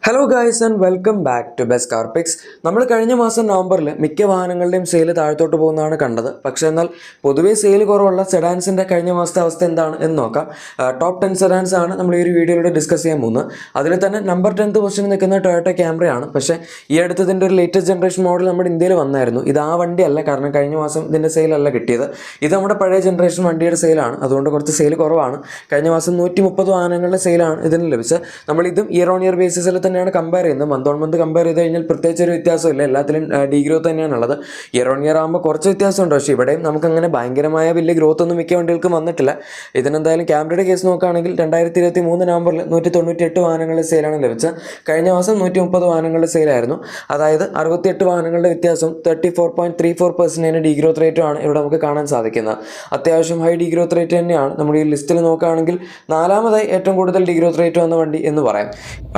Hello guys and welcome back to best car picks. നമ്മൾ കഴിഞ്ഞ മാസം നവംബറിൽ മിക്ക വാഹനങ്ങളുടെയും സെയിൽ താഴത്തോട്ട് പോകുന്നതാണ് കണ്ടത്. പക്ഷേ എന്നാൽ പൊതുവേ സെയിൽ കുറവുള്ള സെഡാൻസിൻ്റെ കഴിഞ്ഞ മാസത്തെ അവസ്ഥ എന്താണ് എന്ന് നോക്കാം. ടോപ്പ് 10 സെഡാൻസ് ആണ് നമ്മൾ ഈ ഒരു വീഡിയോയിലൂടെ ഡിസ്കസ് ചെയ്യാൻ പോകുന്നത്. അതിൽ തന്നെ നമ്പർ 10th പൊസിഷനിൽ നിൽക്കുന്ന ടൊയോട്ട ക്യാമറയാണ്. പക്ഷേ ഈ അടുത്തതിൻ്റെ ഒരു ലേറ്റസ്റ്റ് ജനറേഷൻ മോഡൽ നമ്മുടെ ഇന്ത്യയിൽ വന്നായിരുന്നു. ഇത് ആ വണ്ടിയല്ല, കാരണം കഴിഞ്ഞ മാസം ഇതിൻ്റെ സെയിലല്ല കിട്ടിയത്. ഇത് നമ്മുടെ പഴയ ജനറേഷൻ വണ്ടിയുടെ സെയിലാണ്. അതുകൊണ്ട് കുറച്ച് സെയിൽ കുറവാണ്. കഴിഞ്ഞ മാസം 130 വാഹനങ്ങളുടെ സെയിലാണ് ഇതിന് ലഭിച്ചത്. നമ്മളിതും ഇയർ ഓൺ ഇയർ ബേസിസിൽ തന്നെയാണ് കമ്പയർ ചെയ്യുന്നത്. മന്ത് ഓൺ മന്ത് കമ്പയർ ചെയ്ത് കഴിഞ്ഞാൽ പ്രത്യേകിച്ച് ഒരു വ്യത്യാസമില്ല, എല്ലാത്തിലും ഡീഗ്രോത്ത് തന്നെയാണുള്ളത്. ഇയർ ഓൺ ഇയർ ആകുമ്പോൾ കുറച്ച് വ്യത്യാസമുണ്ട്. പക്ഷേ ഇവിടെയും നമുക്കങ്ങനെ ഭയങ്കരമായ വലിയ ഗ്രോത്ത് ഒന്നും മിക്ക വണ്ടികൾക്കും വന്നിട്ടില്ല. ഇതിനെന്തായാലും ക്യാമറയുടെ കേസ് നോക്കുകയാണെങ്കിൽ 2023 നവംബറിൽ 198 വാഹനങ്ങളുടെ സെയിലാണ് ലഭിച്ചത്. കഴിഞ്ഞ മാസം 130 വാഹനങ്ങളുടെ സെയിലായിരുന്നു. അതായത് 68 വാഹനങ്ങളുടെ വ്യത്യാസം 34.34% ഡീഗ്രോത്ത് റേറ്റുമാണ് ഇവിടെ നമുക്ക് കാണാൻ സാധിക്കുന്നത്. അത്യാവശ്യം ഹൈ ഡീഗ്രോത്ത് റേറ്റ് തന്നെയാണ്. നമ്മൾ ഈ ലിസ്റ്റിൽ നോക്കുകയാണെങ്കിൽ 4ാമതായി ഏറ്റവും കൂടുതൽ ഡീഗ്രോത്ത് റേറ്റ് വന്ന വണ്ടി എന്ന് പറയാം.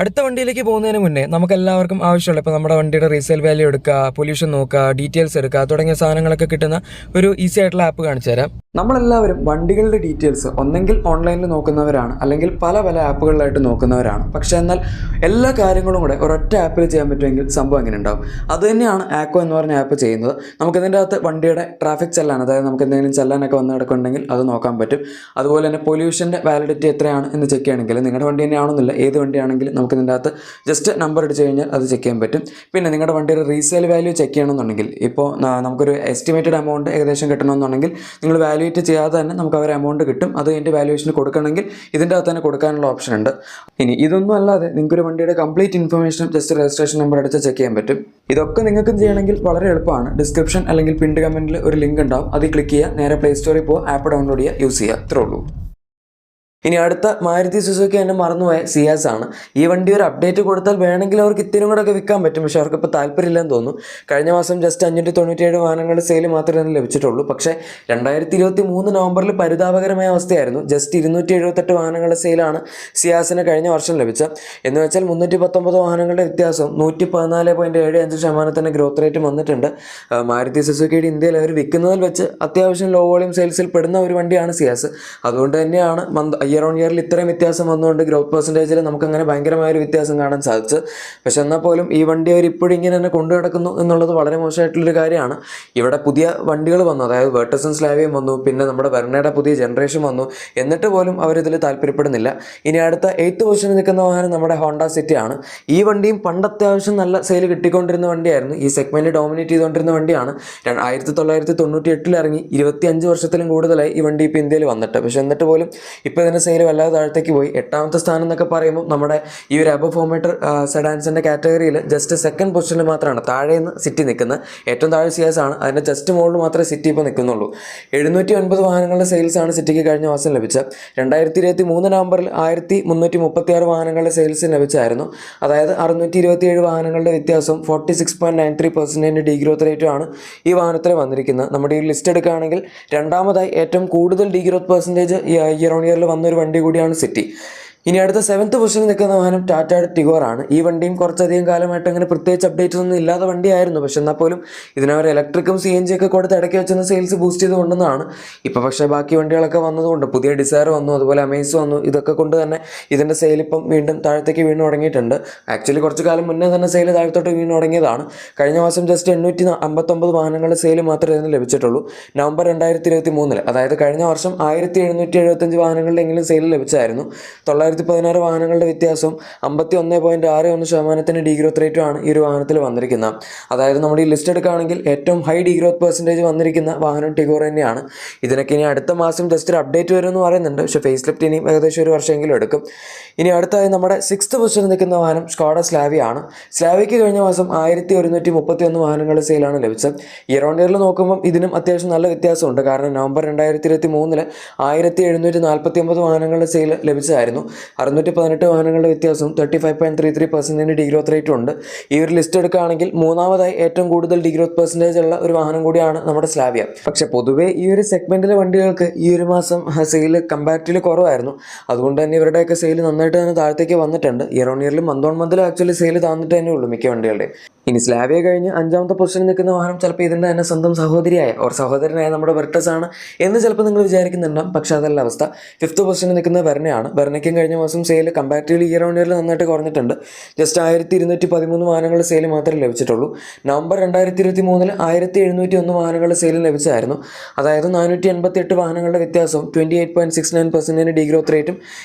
അടുത്ത വണ്ടിയിലേക്ക് പോകുന്നതിന് മുന്നേ നമുക്ക് എല്ലാവർക്കും ആവശ്യമുള്ള ഇപ്പോൾ നമ്മുടെ വണ്ടിയുടെ റീസെയിൽ വാല്യൂ എടുക്കുക, പൊല്യൂഷൻ നോക്കുക, ഡീറ്റെയിൽസ് എടുക്കുക തുടങ്ങിയ സാധനങ്ങളൊക്കെ കിട്ടുന്ന ഒരു ഈസി ആയിട്ടുള്ള ആപ്പ് കാണിച്ചു തരാം. നമ്മളെല്ലാവരും വണ്ടികളുടെ ഡീറ്റെയിൽസ് ഒന്നെങ്കിൽ ഓൺലൈനിൽ നോക്കുന്നവരാണ്, അല്ലെങ്കിൽ പല ആപ്പുകളിലായിട്ട് നോക്കുന്നവരാണ്. പക്ഷേ എന്നാൽ എല്ലാ കാര്യങ്ങളും കൂടെ ഒരൊറ്റ ആപ്പിൽ ചെയ്യാൻ പറ്റുമെങ്കിൽ സംഭവം എങ്ങനെ ഉണ്ടാവും? അതുതന്നെയാണ് ആക്കോ എന്ന് പറഞ്ഞ ആപ്പ് ചെയ്യുന്നത്. നമുക്കിതിൻ്റെ അകത്ത് വണ്ടിയുടെ ട്രാഫിക് ചെല്ലാൻ, അതായത് നമുക്ക് എന്തെങ്കിലും ചെല്ലാനൊക്കെ വന്ന് കിടക്കുന്നുണ്ടെങ്കിൽ അത് നോക്കാൻ പറ്റും. അതുപോലെ തന്നെ പൊല്യൂഷൻ്റെ വാലിഡിറ്റി എത്രയാണ് എന്ന് ചെക്ക് ചെയ്യണമെങ്കിൽ, നിങ്ങളുടെ വണ്ടി തന്നെയാണെന്നില്ല, ഏത് വണ്ടിയാണെങ്കിലും നമുക്ക് ഇതിൻ്റെ അകത്ത് ജസ്റ്റ് നമ്പർ അടിച്ച് കഴിഞ്ഞാൽ അത് ചെക്ക് ചെയ്യാൻ പറ്റും. പിന്നെ നിങ്ങളുടെ വണ്ടിയുടെ റീസെയിൽ വാല്യൂ ചെക്ക് ചെയ്യണമെന്നുണ്ടെങ്കിൽ, ഇപ്പോൾ നമുക്കൊരു എസ്റ്റിമേറ്റഡ് എമൗണ്ട് ഏകദേശം കിട്ടണമെന്നുണ്ടെങ്കിൽ നിങ്ങൾ വാല്യൂറ്റ് ചെയ്യാതെ തന്നെ നമുക്ക് അവർ എമൗണ്ട് കിട്ടും. അത് അതിൻ്റെ വാല്യൂഷന് കൊടുക്കണമെങ്കിൽ ഇതിൻ്റെ അകത്ത് തന്നെ കൊടുക്കാനുള്ള ഓപ്ഷൻ ഉണ്ട്. ഇനി ഇതൊന്നും അല്ലാതെ നിങ്ങൾക്കൊരു വണ്ടിയുടെ complete information just registration number അടിച്ച് ചെക്ക് ചെയ്യാൻ പറ്റും. ഇതൊക്കെ നിങ്ങൾക്കും ചെയ്യണമെങ്കിൽ വളരെ എളുപ്പമാണ്. ഡിസ്ക്രിപ്ഷൻ അല്ലെങ്കിൽ പിൻഡ് കമൻറ്റിൽ ഒരു ലിങ്ക് ഉണ്ടാവും, അതിൽ ക്ലിക്ക് ചെയ്യുക, നേരെ പ്ലേ സ്റ്റോറിൽ പോകുക, ആപ്പ് ഡൗൺലോഡ് ചെയ്യുക, യൂസ് ചെയ്യുക, ഇത്രേ ഉള്ളൂ. ഇനി അടുത്ത മാരുതി സുസുക്കി തന്നെ മറന്നുപോയ സിയാസ് ആണ്. ഈ വണ്ടി ഒരു അപ്ഡേറ്റ് കൊടുത്താൽ വേണമെങ്കിൽ അവർക്ക് ഇത്തിരി കൂടെ ഒക്കെ വിൽക്കാൻ പറ്റും. പക്ഷേ അവർക്ക് ഇപ്പോൾ താല്പര്യമില്ലെന്ന് തോന്നുന്നു. കഴിഞ്ഞ മാസം ജസ്റ്റ് 597 വാഹനങ്ങളുടെ സെയിൽ മാത്രമേ ലഭിച്ചിട്ടുള്ളൂ. പക്ഷേ 2023 നവംബറിൽ പരിതാപകരമായ അവസ്ഥയായിരുന്നു. ജസ്റ്റ് 278 വാഹനങ്ങളുടെ സെയിലാണ് സിയാസിന് കഴിഞ്ഞ വർഷം ലഭിച്ചത്. എന്ന് വെച്ചാൽ 319 വാഹനങ്ങളുടെ വ്യത്യാസം 114.75% ഗ്രോത്ത് റേറ്റ് വന്നിട്ടുണ്ട്. മാരുതി സുസുക്കിയുടെ ഇന്ത്യയിൽ അവർ വിൽക്കുന്നതിൽ വെച്ച് അത്യാവശ്യം ലോ വോളിയം സെയിൽസിൽ പെടുന്ന ഒരു വണ്ടിയാണ് സിയാസ്. അതുകൊണ്ട് തന്നെയാണ് ഇയർ ഓൺ ഇയറിൽ ഇത്രയും വ്യത്യാസം വന്നുകൊണ്ട് ഗ്രോത്ത് പെർസെൻറ്റേജിൽ നമുക്കങ്ങനെ ഭയങ്കരമായൊരു വ്യത്യാസം കാണാൻ സാധിച്ചു. പക്ഷെ എന്നാൽ പോലും ഈ വണ്ടി അവർ ഇപ്പോഴും ഇങ്ങനെ തന്നെ കൊണ്ടു നടക്കുന്നു എന്നുള്ളത് വളരെ മോശമായിട്ടുള്ളൊരു കാര്യമാണ്. ഇവിടെ പുതിയ വണ്ടികൾ വന്നു, അതായത് വേർട്ടസും സ്ലാവിയും വന്നു, പിന്നെ നമ്മുടെ വെർണയുടെ പുതിയ ജനറേഷൻ വന്നു. എന്നിട്ട് പോലും അവരിതിൽ താല്പര്യപ്പെടുന്നില്ല. ഇനി അടുത്ത 8th പൊസിഷനിൽ നിൽക്കുന്ന വാഹനം നമ്മുടെ ഹോണ്ട സിറ്റി ആണ്. ഈ വണ്ടിയും പണ്ട് അത്യാവശ്യം നല്ല സെയിൽ കിട്ടിക്കൊണ്ടിരുന്ന വണ്ടിയായിരുന്നു. ഈ സെഗ്മെൻറ്റ് ഡോമിനേറ്റ് ചെയ്തുകൊണ്ടിരുന്ന വണ്ടിയാണ്. 1998 ഇറങ്ങി 25 വർഷത്തിലും കൂടുതലായി ഈ വണ്ടി ഇപ്പോൾ ഇന്ത്യയിൽ വന്നിട്ട്. പക്ഷെ എന്നിട്ട് പോലും ഇപ്പോൾ ഇതിൻ്റെ സെയിൽ വല്ലാതെ താഴത്തേക്ക് പോയി. 8ാമത്തെ സ്ഥാനം എന്നൊക്കെ പറയുമ്പോൾ നമ്മുടെ ഈ ഒരു അബവ് 4 മീറ്റർ സെഡാൻസിൻ്റെ കാറ്റഗറിയിൽ ജസ്റ്റ് 2nd പൊസിഷനിൽ മാത്രമാണ് താഴെ നിന്ന് സിറ്റി നിൽക്കുന്നത്. ഏറ്റവും താഴെ സിയാസ് ആണ്, അതിൻ്റെ ജസ്റ്റ് മുകളിൽ മാത്രമേ സിറ്റി ഇപ്പോൾ നിൽക്കുന്നുള്ളൂ. 709 വാഹനങ്ങളുടെ സെയിൽസാണ് സിറ്റിക്ക് കഴിഞ്ഞ മാസം ലഭിച്ചത്. 2023 നവംബറിൽ 1336 വാഹനങ്ങളുടെ സെയിൽസ് ലഭിച്ചായിരുന്നു. അതായത് 627 വാഹനങ്ങളുടെ വ്യത്യാസം 46.93% ഡീഗ്രോത്ത് റേറ്റുമാണ് ഈ വാഹനത്തിൽ വന്നിരിക്കുന്നത്. നമ്മുടെ ഈ ലിസ്റ്റ് എടുക്കുകയാണെങ്കിൽ 2ാമതായി ഏറ്റവും കൂടുതൽ ഡീഗ്രോത്ത് പെർസെൻറ്റേജ് ഇയർ ഓൺ ഇയറിൽ വന്നൊരു വണ്ടി കൂടിയാണ് സിറ്റി. ഇനി അടുത്ത 7th പൊസിഷനിൽ നിൽക്കുന്ന വാഹനം ടാറ്റ ടിഗോർ ആണ്. ഈ വണ്ടിയും കുറച്ചധികം കാലമായിട്ട് അങ്ങനെ പ്രത്യേകിച്ച് അപ്ഡേറ്റ്സ് ഒന്നും ഇല്ലാത്ത വണ്ടിയായിരുന്നു. പക്ഷെ എന്നാൽ പോലും ഇതിനവർ ഇലക്ട്രിക്കും CNG ഒക്കെ കൊടുത്ത് ഇടയ്ക്ക് വെച്ചൊന്ന് സെയിൽസ് ബൂസ്റ്റ് ചെയ്ത് കൊണ്ടുവന്നതാണ്. ഇപ്പോൾ പക്ഷേ ബാക്കി വണ്ടികളൊക്കെ വന്നതുകൊണ്ട്, പുതിയ ഡിസയർ വന്നു, അതുപോലെ അമേസ് വന്നു, ഇതൊക്കെ കൊണ്ട് തന്നെ ഇതിൻ്റെ സെയിൽ ഇപ്പം വീണ്ടും താഴത്തേക്ക് വീണ് തുടങ്ങിയിട്ടുണ്ട്. ആക്ച്വലി കുറച്ച് കാലം മുന്നേ തന്നെ സെയിൽ താഴത്തോട്ട് വീണ് തുടങ്ങിയതാണ്. കഴിഞ്ഞ മാസം ജസ്റ്റ് 859 വാഹനങ്ങളുടെ സെയിൽ മാത്രമേ ഇതിന് ലഭിച്ചിട്ടുള്ളൂ. നവംബർ 2023, അതായത് കഴിഞ്ഞ വർഷം 1775 വാഹനങ്ങളുടെ എങ്കിലും സെയിൽ ലഭിച്ചായിരുന്നു. 916 വാഹനങ്ങളുടെ വ്യത്യാസം 51.61% ഡീഗ്രോത്ത് റേറ്റുമാണ് ഈ ഒരു വാഹനത്തിൽ വന്നിരിക്കുന്നത്. അതായത് നമ്മൾ ഈ ലിസ്റ്റ് എടുക്കുകയാണെങ്കിൽ ഏറ്റവും ഹൈ ഡീഗ്രോത്ത് പെർസെൻറ്റേജ് വന്നിരിക്കുന്ന വാഹനം ടിഗോർ തന്നെയാണ്. ഇതിനൊക്കെ ഇനി അടുത്ത മാസം ജസ്റ്റ് ഒരു അപ്ഡേറ്റ് വരുമെന്ന് പറയുന്നുണ്ട്. പക്ഷേ ഫേസ് ലിഫ്റ്റ് ഇനിയും ഏകദേശം ഒരു വർഷമെങ്കിലും എടുക്കും. ഇനി അടുത്തായി നമ്മുടെ 6th പൊസിഷനിൽ നിൽക്കുന്ന വാഹനം സ്കോഡ സ്ലാവിയാണ്. സ്ലാവിക്ക് കഴിഞ്ഞ മാസം 1131 വാഹനങ്ങളുടെ സെയിലാണ് ലഭിച്ചത്. ഇയർ ഓൺ ഇയറിൽ നോക്കുമ്പം ഇതിനും അത്യാവശ്യം നല്ല വ്യത്യാസമുണ്ട്. കാരണം നവംബർ 2023 1749 വാഹനങ്ങളുടെ സെയിൽ ലഭിച്ചതായിരുന്നു. 618 വാഹനങ്ങളുടെ വ്യത്യാസം 35.33% ഡീഗ്രോത്ത് റേറ്റും ഉണ്ട്. ഈ ഒരു ലിസ്റ്റ് എടുക്കുകയാണെങ്കിൽ 3ാമതായി ഏറ്റവും കൂടുതൽ ഡീഗ്രോത്ത് പെർസെൻറ്റേജ് ഉള്ള ഒരു വാഹനം കൂടിയാണ് നമ്മുടെ സ്ലാവിയ. പക്ഷേ പൊതുവേ ഈ ഒരു സെഗ്മെൻറ്റിലെ വണ്ടികൾക്ക് ഈ ഒരു മാസം സെയിൽ കമ്പാരിറ്റീവ്ലി കുറവായിരുന്നു. അതുകൊണ്ട് തന്നെ ഇവരുടെയൊക്കെ സെയിൽ നന്നായിട്ട് തന്നെ താഴത്തേക്ക് വന്നിട്ടുണ്ട്. ഇയർ ഓൺ ഇയറിലും മന്ത് ഓൺ മന്തിലും ആക്ച്വലി സെയിൽ താന്നിട്ട് തന്നെ ഉള്ളൂ മിക്ക വണ്ടികളുടെയും. ഇനി സ്ലാവിയ കഴിഞ്ഞ് 5ാമത്തെ പൊസിഷനിൽ നിൽക്കുന്ന വാഹനം ചിലപ്പോൾ ഇതിൻ്റെ തന്നെ സ്വന്തം സഹോദരിയായ സഹോദരനായ നമ്മുടെ വെർട്ടസ് ആണ് എന്ന് ചിലപ്പോൾ നിങ്ങൾ വിചാരിക്കുന്നുണ്ടാകും. പക്ഷേ അതല്ല അവസ്ഥ. 5th പൊസിഷനിൽ നിൽക്കുന്ന വെർണയാണ്. വെർണയ്ക്കും കഴിഞ്ഞ മാസം സെയിൽ കമ്പാരിറ്റീവ്ലി ഇയർ ഓൺ ഇയറിൽ നന്നായിട്ട് കുറഞ്ഞിട്ടുണ്ട്. ജസ്റ്റ് 1213 വാഹനങ്ങൾ സെയിൽ മാത്രമേ ലഭിച്ചിട്ടുള്ളൂ. നവംബർ 2023 1701 വാഹനങ്ങളുടെ സെയിൽ ലഭിച്ചായിരുന്നു. അതായത് 488 വാഹനങ്ങളുടെ വ്യത്യാസവും 28.69% ഡീഗ്രോത്ത് റേറ്റും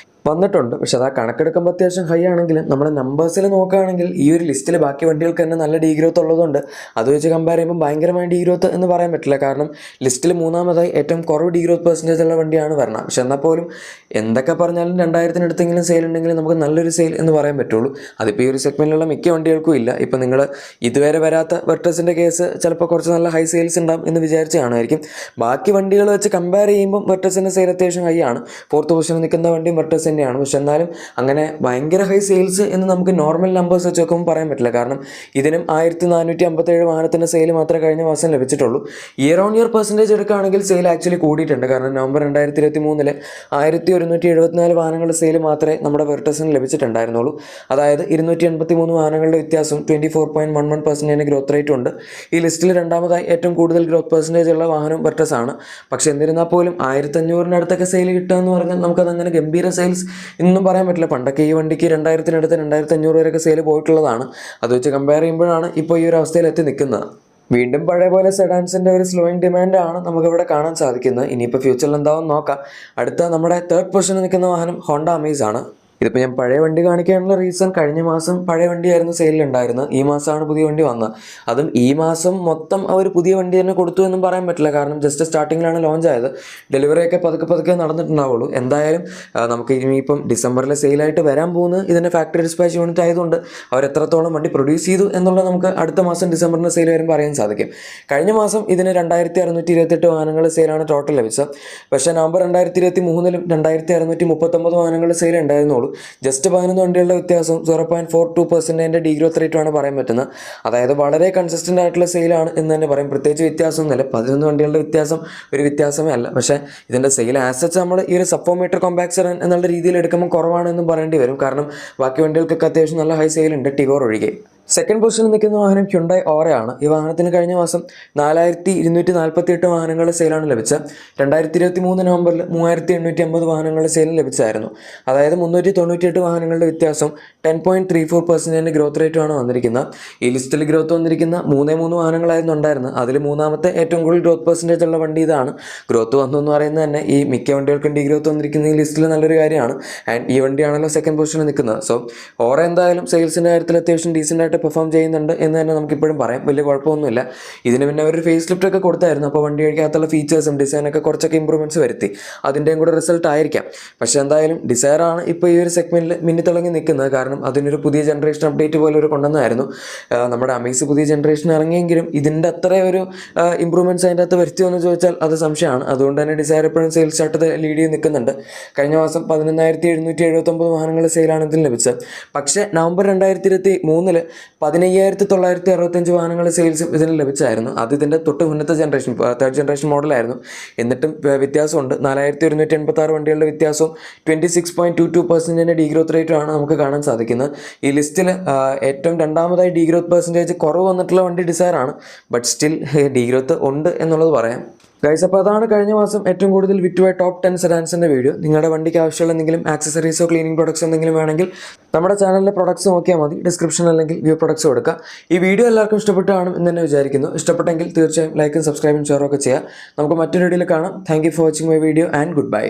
വന്നിട്ടുണ്ട്. പക്ഷെ അത് ആ കണക്കെടുക്കുമ്പോൾ അത്യാവശ്യം ഹൈ ആണെങ്കിലും നമ്മുടെ നമ്പേഴ്സിൽ നോക്കുകയാണെങ്കിൽ ഈ ഒരു ലിസ്റ്റിൽ ബാക്കി വണ്ടികൾക്ക് തന്നെ നല്ല ഡീഗ്രോത്ത് ഉള്ളതുകൊണ്ട് അത് വെച്ച് കമ്പയർ ചെയ്യുമ്പോൾ ഭയങ്കരമായ ഡീഗ്രോത്ത് എന്ന് പറയാൻ പറ്റില്ല. കാരണം ലിസ്റ്റിൽ 3ാമതായി ഏറ്റവും കുറവ് ഡീഗ്രോത്ത് പെർസെൻറ്റേജ് ഉള്ള വണ്ടിയാണ് വെർണ. പക്ഷെ എന്നാൽ പോലും എന്തൊക്കെ പറഞ്ഞാലും 2000-ന് സെയിൽ ഉണ്ടെങ്കിൽ നമുക്ക് നല്ലൊരു സെയിൽ എന്ന് പറയാൻ പറ്റുള്ളൂ. അതിപ്പോൾ ഈ ഒരു സെഗ്മെൻറ്റിലുള്ള മിക്ക വണ്ടികൾക്കും ഇല്ല. ഇപ്പോൾ നിങ്ങൾ ഇതുവരെ വരാത്ത വെർട്ടസിൻ്റെ കേസ് ചിലപ്പോൾ കുറച്ച് നല്ല ഹൈ സെയിൽസ് ഉണ്ടാകും എന്ന് വിചാരിച്ച് കാണുമായിരിക്കും. ബാക്കി വണ്ടികൾ വെച്ച് കമ്പയർ ചെയ്യുമ്പോൾ വെർട്ടസിൻ്റെ സെയിൽ അത്യാവശ്യം ഹൈ ആണ്. 4th പൊസിഷനിൽ നിൽക്കുന്ന വണ്ടിയും വെർട്ടസ് തന്നെയാണ്. പക്ഷെ എന്നാലും അങ്ങനെ ഭയങ്കര ഹൈ സെയിൽസ് എന്ന് നമുക്ക് നോർമൽ നമ്പേഴ്സ് വെച്ച് നോക്കുമ്പോൾ പറയാൻ പറ്റില്ല. കാരണം ഇതിനും 1457 വാഹനത്തിൻ്റെ സെയിൽ മാത്രമേ കഴിഞ്ഞ മാസം ലഭിച്ചിട്ടുള്ളൂ. ഇയർ ഓൺ ഇയർ പെർസെൻറ്റേജ് എടുക്കുകയാണെങ്കിൽ സെയിൽ ആക്ച്വലി കൂടിയിട്ടുണ്ട്. കാരണം നവംബർ 2023 1174 വാഹനങ്ങളുടെ സെയിൽ മാത്രമേ നമ്മുടെ വെർട്ടസിന് ലഭിച്ചിട്ടുണ്ടായിരുന്നുള്ളൂ. അതായത് 283 വാഹനങ്ങളുടെ വ്യത്യാസം 24.11% ഗ്രോത്ത് റേറ്റ് ഉണ്ട്. ഈ ലിസ്റ്റിൽ 2ാമതായി ഏറ്റവും കൂടുതൽ ഗ്രോത്ത് പെർസെൻറ്റേജ് ഉള്ള വാഹനം വെർട്ടസ് ആണ്. പക്ഷെ എന്നിരുന്നാൽ പോലും 1500-നടുത്തൊക്കെ സെയിൽ കിട്ടുക എന്ന് പറഞ്ഞാൽ നമുക്കതങ്ങനെ ഗംഭീര സെയിൽസ് ഇന്നും പറയാൻ പറ്റില്ല. പണ്ടൊക്കെ ഈ വണ്ടിക്ക് 2000-നടുത്ത് 2500 വരെയൊക്കെ സെയിൽ പോയിട്ടുള്ളതാണ്. അത് വെച്ച് കമ്പയർ ചെയ്യുമ്പോഴാണ് ഇപ്പോൾ ഈ ഒരു അവസ്ഥയിൽ എത്തി നിൽക്കുന്നത്. വീണ്ടും പഴയ പോലെ സെഡാൻസിൻ്റെ ഒരു സ്ലോയിങ് ഡിമാൻഡാണ് നമുക്കിവിടെ കാണാൻ സാധിക്കുന്നത്. ഇനിയിപ്പോൾ ഫ്യൂച്ചറിൽ എന്താവും നോക്കാം. അടുത്ത നമ്മുടെ 3rd പൊസിഷനിൽ നിൽക്കുന്ന വാഹനം ഹോണ്ട അമേസ് ആണ്. ഇതിപ്പോൾ ഞാൻ പഴയ വണ്ടി കാണിക്കാനുള്ള റീസൺ കഴിഞ്ഞ മാസം പഴയ വണ്ടിയായിരുന്നു സെയിലുണ്ടായിരുന്നത്. ഈ മാസമാണ് പുതിയ വണ്ടി വന്നത്. അതും ഈ മാസം മൊത്തം അവർ പുതിയ വണ്ടി തന്നെ കൊടുത്തു എന്നും പറയാൻ പറ്റില്ല. കാരണം ജസ്റ്റ് സ്റ്റാർട്ടിങ്ങിലാണ് ലോഞ്ച് ആയത്. ഡെലിവറിയൊക്കെ പതുക്കെ നടന്നിട്ടുണ്ടാവുള്ളൂ. എന്തായാലും നമുക്ക് ഇനിയിപ്പം ഡിസംബറിൽ സെയിലായിട്ട് വരാൻ പോകുന്നത് ഇതിൻ്റെ ഫാക്ടറി ഡിസ്പാച്ച് യൂണിറ്റ് ആയതുകൊണ്ട് അവർ എത്രത്തോളം വണ്ടി പ്രൊഡ്യൂസ് ചെയ്തു എന്നുള്ളത് നമുക്ക് അടുത്ത മാസം ഡിസംബറിന് സെയിൽ വരുമ്പോൾ അറിയാൻ സാധിക്കും. കഴിഞ്ഞ മാസം ഇതിന് 2628 വാഹനങ്ങൾ സെയിലാണ് ടോട്ടൽ ലഭിച്ചത്. പക്ഷേ നവംബർ 2023 2639 വാഹനങ്ങളുടെ സെയിൽ ഉണ്ടായിരുന്നുള്ളൂ. ജസ്റ്റ് 11 വണ്ടികളുടെ വ്യത്യാസം 0.42% ഡീഗ്രോത്ത് റേറ്റുമാണ് പറയാൻ പറ്റുന്നത്. അതായത് വളരെ കൺസിസ്റ്റൻ്റ് ആയിട്ടുള്ള സെയിലാണ് എന്ന് തന്നെ പറയും. പ്രത്യേകിച്ച് വ്യത്യാസമൊന്നുമില്ല. 11 വണ്ടികളുടെ വ്യത്യാസം ഒരു വ്യത്യാസമേ അല്ല. പക്ഷേ ഇതിൻ്റെ സെയിൽ ആസറ്റ്സ് നമ്മൾ ഈ ഒരു സബ്ഫോമീറ്റർ കോമ്പാക്സർ എന്നുള്ള രീതിയിൽ എടുക്കുമ്പോൾ കുറവാണെന്നും പറയേണ്ടി വരും. കാരണം ബാക്കി വണ്ടികൾക്കൊക്കെ അത്യാവശ്യം നല്ല ഹൈ സെയിലുണ്ട്, ടിഗോർ ഒഴികെ. 2nd പൊസിഷനിൽ നിൽക്കുന്ന വാഹനം ഹ്യുണ്ടായി ഓറയാണ്. ഈ വാഹനത്തിന് കഴിഞ്ഞ മാസം 4248 വാഹനങ്ങളുടെ സെയിലാണ് ലഭിച്ചത്. 2023 നവംബറിൽ 3850 വാഹനങ്ങളുടെ സെയിലും ലഭിച്ചായിരുന്നു. അതായത് 398 വാഹനങ്ങളുടെ വ്യത്യാസം 10.34% ഗ്രോത്ത് റേറ്റുമാണ് വന്നിരിക്കുന്നത്. ഈ ലിസ്റ്റിൽ ഗ്രോത്ത് വന്നിരിക്കുന്ന 3 വാഹനങ്ങളായിരുന്നു ഉണ്ടായിരുന്നത്. അതിൽ 3ാമത്തെ ഏറ്റവും കൂടുതൽ ഗ്രോത്ത് പെർസെൻറ്റേജ് ഉള്ള വണ്ടി ഇതാണ്. ഗ്രോത്ത് വന്നു എന്ന് പറയുന്നത് തന്നെ ഈ മിക്ക വണ്ടികൾക്കും ഗ്രോത്ത് വന്നിരിക്കുന്ന ഈ ലിസ്റ്റിൽ നല്ലൊരു കാര്യമാണ്. ആൻഡ് ഈ വണ്ടിയാണല്ലോ 2nd പൊസിഷനിൽ നിൽക്കുന്നത്. സോ ഓറ എന്തായാലും സെയിൽസിൻ്റെ കാര്യത്തിൽ അത്യാവശ്യം ഡീസൻ്റ് ആയിട്ട് പെർഫോം ചെയ്യുന്നുണ്ട് എന്ന് തന്നെ നമുക്കിപ്പോഴും പറയാം. വലിയ കുഴപ്പമൊന്നുമില്ല. ഇതിന് പിന്നെ ഒരു ഫേസ് ലിഫ്റ്റ് ഒക്കെ കൊടുത്തായിരുന്നു. അപ്പോൾ വണ്ടിക്കകത്തുള്ള ഫീച്ചേഴ്സും ഡിസൈനൊക്കെ കുറച്ചൊക്കെ ഇമ്പ്രൂവ്മെൻറ്റ്സ് വരുത്തി. അതിൻ്റെയും കൂടെ റിസൾട്ട് ആയിരിക്കാം. പക്ഷേ എന്തായാലും ഡിസയറാണ് ഇപ്പോൾ ഈ ഒരു സെഗ്മെൻറ്റിൽ മിന്നിത്തിളങ്ങി നിൽക്കുന്നത്. കാരണം അതിനൊരു പുതിയ ജനറേഷൻ അപ്ഡേറ്റ് പോലെ ഒരു കൊണ്ടുവന്നായിരുന്നു. നമ്മുടെ അമേസ് പുതിയ ജനറേഷൻ ഇറങ്ങിയെങ്കിലും ഇതിൻ്റെ അത്ര ഒരു ഇമ്പ്രൂവ്മെൻറ്റ്സ് അതിൻ്റെ അകത്ത് വരുത്തിയോ എന്ന് ചോദിച്ചാൽ അത് സംശയമാണ്. അതുകൊണ്ട് തന്നെ ഡിസയർ എപ്പോഴും സെയിൽസ് ചാർട്ട് ലീഡ് ചെയ്ത് നിൽക്കുന്നുണ്ട്. കഴിഞ്ഞ മാസം 11779 വാഹനങ്ങൾ സെയിലാണ് ഇതിന് ലഭിച്ചത്. പക്ഷേ നവംബർ 2023 15965 വാഹനങ്ങൾ സെയിൽസും ഇതിന് ലഭിച്ചായിരുന്നു. അത് ഇതിൻ്റെ തൊട്ട് മുന്നത്തെ ജനറേഷൻ 3rd ജനറേഷൻ മോഡലായിരുന്നു. എന്നിട്ടും വ്യത്യാസമുണ്ട്. 4186 വണ്ടികളുടെ വ്യത്യാസവും 26.22% ഡീഗ്രോത്ത് റേറ്റുമാണ് നമുക്ക് കാണാൻ സാധിക്കുന്നത്. ഈ ലിസ്റ്റിൽ ഏറ്റവും 2ാമതായി ഡീഗ്രോത്ത് പെർസെൻറ്റേജ് കുറവ് വന്നിട്ടുള്ള വണ്ടി ഡിസയറാണ്. ബട്ട് സ്റ്റിൽ ഡീഗ്രോത്ത് ഉണ്ട് എന്നുള്ളത് പറയാം. ഗൈസ്, അപ്പോൾ അതാണ് കഴിഞ്ഞ മാസം ഏറ്റവും കൂടുതൽ വിറ്റുപോയ ടോപ്പ് 10 സെഡാൻസിൻ്റെ വീഡിയോ. നിങ്ങളുടെ വണ്ടിക്ക് ആവശ്യമുള്ള എന്തെങ്കിലും ആക്സസറീസോ ക്ലീനിങ് പ്രൊഡക്ട്സോ എന്തെങ്കിലും വേണമെങ്കിൽ നമ്മുടെ ചാനലിലെ പ്രൊഡക്ട്സ് നോക്കിയാൽ മതി. ഡിസ്ക്രിപ്ഷൻ അല്ലെങ്കിൽ വ്യൂ പ്രൊഡക്ട്സ് കൊടുക്കുക. ഈ വീഡിയോ എല്ലാവർക്കും ഇഷ്ടപ്പെട്ട് കാണും എന്ന് തന്നെ വിചാരിക്കുന്നു. ഇഷ്ടപ്പെട്ടെങ്കിൽ തീർച്ചയായും ലൈക്കും സബ്സ്ക്രൈബും ഷെയറും ഒക്കെ ചെയ്യുക. നമുക്ക് മറ്റൊരു വീഡിയോയിൽ കാണാം. Thank you for watching my video and good bye.